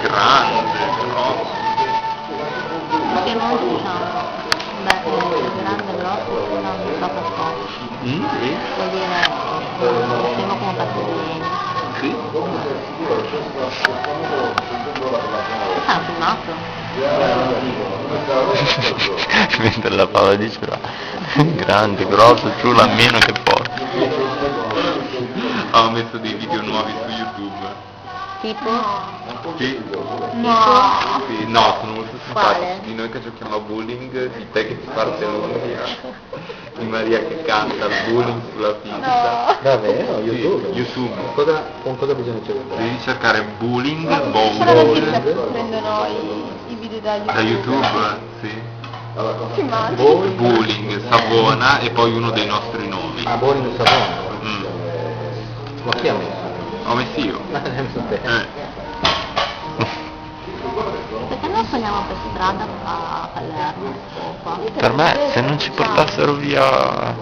Grande, grosso. Perché noi diciamo, grande, grosso, non troppo scopo. Sì? Vuol dire, siamo come pezzo di legno. Sì? Ah, filmato? Mentre la Paola diceva grande, grosso, ciula meno che forte. Ho messo dei video nuovi su YouTube. Tipo? Sì. No. Sì, no, sono molto Quale? simpatici. Di noi che giochiamo a bowling, di te che ti parte l'unghia, di Maria che canta il bowling sulla pista. Davvero? Sì, YouTube? YouTube. Con cosa bisogna cercare? Devi cercare bowling, Solo bowling perché prendono i video da YouTube. da YouTube, sì. Ti immagini? Bowling, Savona e poi uno dei nostri nomi. Ah, Bowling Savona? Mm. Ma chi ha messo? Ho messo io. L'hai messo te. Perché non suoniamo per strada a Palermo o qua? Per me, se non ci portassero via